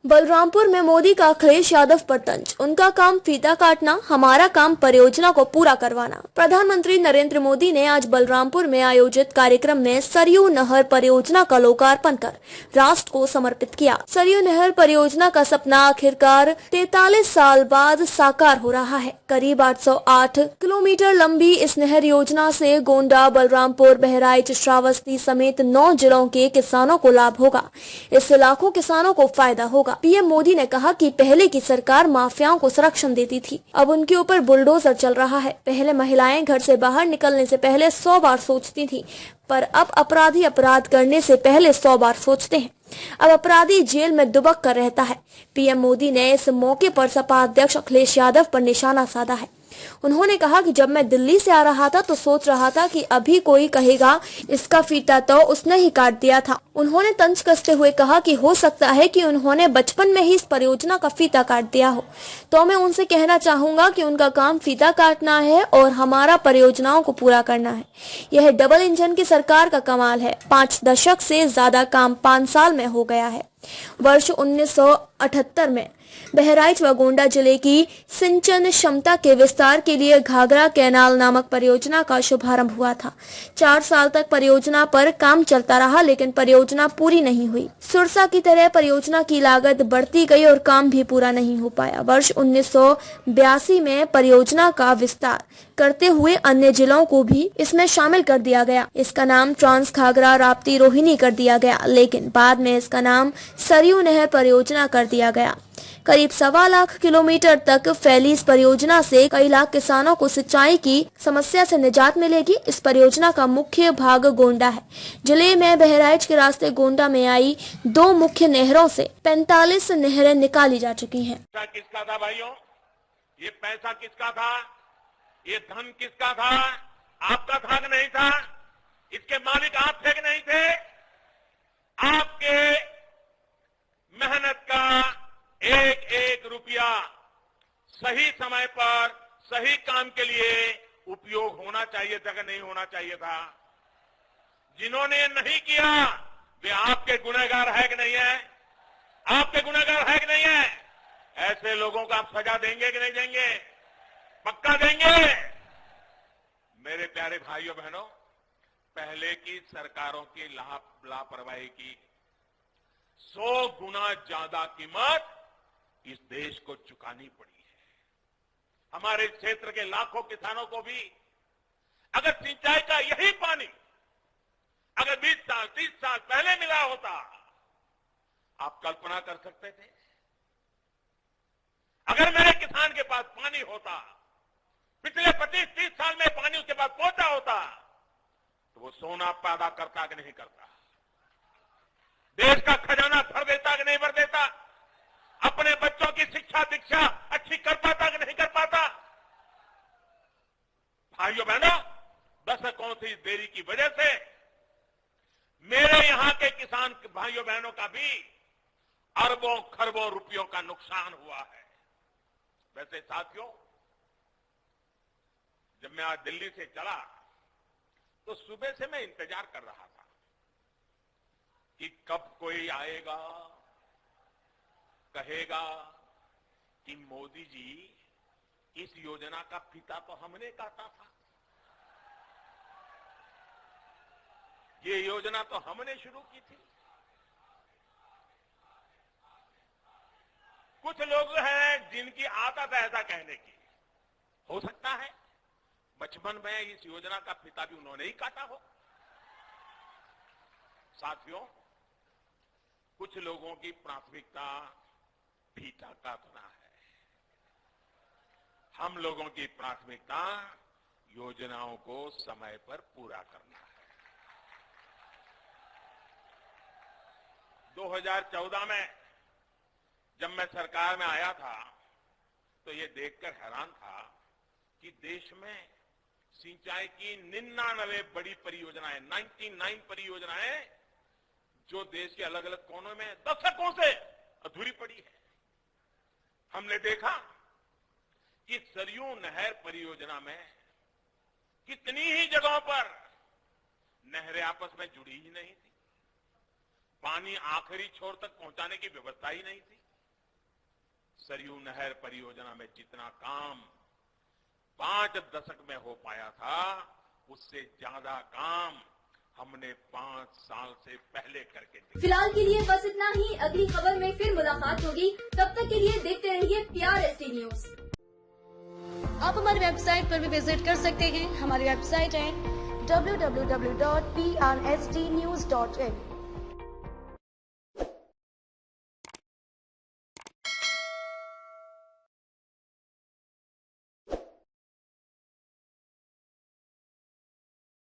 बलरामपुर में मोदी का अखिलेश यादव पर तंज, उनका काम फीता काटना, हमारा काम परियोजना को पूरा करवाना। प्रधानमंत्री नरेंद्र मोदी ने आज बलरामपुर में आयोजित कार्यक्रम में सरयू नहर परियोजना का लोकार्पण कर राष्ट्र को समर्पित किया। सरयू नहर परियोजना का सपना आखिरकार 43 साल बाद साकार हो रहा है। करीब 808 किलोमीटर लंबी इस नहर योजना से गोंडा, बलरामपुर, बहराइच, श्रावस्ती समेत 9 जिलों के किसानों को लाभ होगा। इससे लाखों किसानों को फायदा होगा। पीएम मोदी ने कहा कि पहले की सरकार माफियाओं को संरक्षण देती थी, अब उनके ऊपर बुलडोजर चल रहा है। पहले महिलाएं घर से बाहर निकलने से पहले 100 बार सोचती थी, पर अब अपराधी अपराध करने से पहले 100 बार सोचते हैं। अब अपराधी जेल में दुबक कर रहता है। पीएम मोदी ने इस मौके पर सपा अध्यक्ष अखिलेश यादव पर निशाना साधा है। उन्होंने कहा कि जब मैं दिल्ली से आ रहा था तो सोच रहा था कि अभी कोई कहेगा इसका फीता तो उसने ही काट दिया था। उन्होंने तंज कसते हुए कहा कि हो सकता है कि उन्होंने बचपन में ही इस परियोजना का फीता काट दिया हो, तो मैं उनसे कहना चाहूंगा कि उनका काम फीता काटना है और हमारा परियोजनाओं को पूरा करना है। यह डबल इंजन की सरकार का कमाल है। 5 दशक से ज्यादा काम 5 साल में हो गया है। वर्ष 1978 में बहराइच व गोंडा जिले की सिंचन क्षमता के विस्तार के लिए घाघरा कैनाल नामक परियोजना का शुभारंभ हुआ था। 4 साल तक परियोजना पर काम चलता रहा, लेकिन परियोजना पूरी नहीं हुई। सुरसा की तरह परियोजना की लागत बढ़ती गई और काम भी पूरा नहीं हो पाया। वर्ष 1982 में परियोजना का विस्तार करते हुए अन्य जिलों को भी इसमें शामिल कर दिया गया। इसका नाम ट्रांस घाघरा राप्ती रोहिणी कर दिया गया, लेकिन बाद में इसका नाम सरयू नहर परियोजना कर दिया गया। करीब 1.25 लाख किलोमीटर तक फैली इस परियोजना से कई लाख किसानों को सिंचाई की समस्या से निजात मिलेगी। इस परियोजना का मुख्य भाग गोंडा है। जिले में बहराइच के रास्ते गोंडा में आई 2 मुख्य नहरों से 45 नहरें निकाली जा चुकी हैं। किसका था भाइयों? ये पैसा किसका था? ये धन किसका था? आपका था कि नहीं था? इसके मालिक आप थे कि नहीं थे? आपके मेहनत का एक एक रुपया सही समय पर सही काम के लिए उपयोग होना चाहिए था कि नहीं होना चाहिए था? जिन्होंने नहीं किया वे आपके गुनहगार है कि नहीं है? आपके गुनहगार है कि नहीं है? ऐसे लोगों को आप सजा देंगे कि नहीं देंगे? पक्का देंगे। मेरे प्यारे भाइयों बहनों, पहले की सरकारों की लापरवाही की 100 गुना ज्यादा कीमत इस देश को चुकानी पड़ी है। हमारे क्षेत्र के लाखों किसानों को भी अगर सिंचाई का यही पानी अगर 20 साल 30 साल पहले मिला होता, आप कल्पना कर सकते थे? अगर मेरे किसान के पास पानी होता, पिछले 25-30 साल में पानी उसके पास पहुंचा होता, तो वो सोना पैदा करता कि नहीं करता? देश का खजाना भर देता कि नहीं भर देता? अपने बच्चों की शिक्षा दीक्षा अच्छी कर पाता कि नहीं कर पाता? भाइयों बहनों, दशकों से इस देरी की वजह से मेरे यहां के किसान भाइयों बहनों का भी अरबों खरबों रुपयों का नुकसान हुआ है। वैसे साथियों, जब मैं आज दिल्ली से चला तो सुबह से मैं इंतजार कर रहा था कि कब कोई आएगा, कहेगा कि मोदी जी इस योजना का फीता तो हमने काटा था, ये योजना तो हमने शुरू की थी। कुछ लोग हैं जिनकी आदत है ऐसा कहने की। हो सकता है बचपन में इस योजना का फीता भी उन्होंने ही काटा हो। साथियों, कुछ लोगों की प्राथमिकता फीता काटना है, हम लोगों की प्राथमिकता योजनाओं को समय पर पूरा करना है। 2014 में जब मैं सरकार में आया था तो ये देखकर हैरान था कि देश में सिंचाई की 99 बड़ी परियोजनाएं, 99 परियोजनाएं जो देश के अलग अलग कोनों में दशकों से अधूरी पड़ी है। हमने देखा कि सरयू नहर परियोजना में कितनी ही जगहों पर नहरें आपस में जुड़ी ही नहीं थी, पानी आखिरी छोर तक पहुंचाने की व्यवस्था ही नहीं थी। सरयू नहर परियोजना में जितना काम 5 दशक में हो पाया था, उससे ज्यादा काम हमने 5 साल से पहले करके दिखाया। फिलहाल के लिए बस इतना ही। अगली खबर में फिर मुलाकात होगी। तब तक के लिए देखते रहिए PRST न्यूज। आप हमारी वेबसाइट पर भी विजिट कर सकते हैं। हमारी वेबसाइट है www.prstnews.in।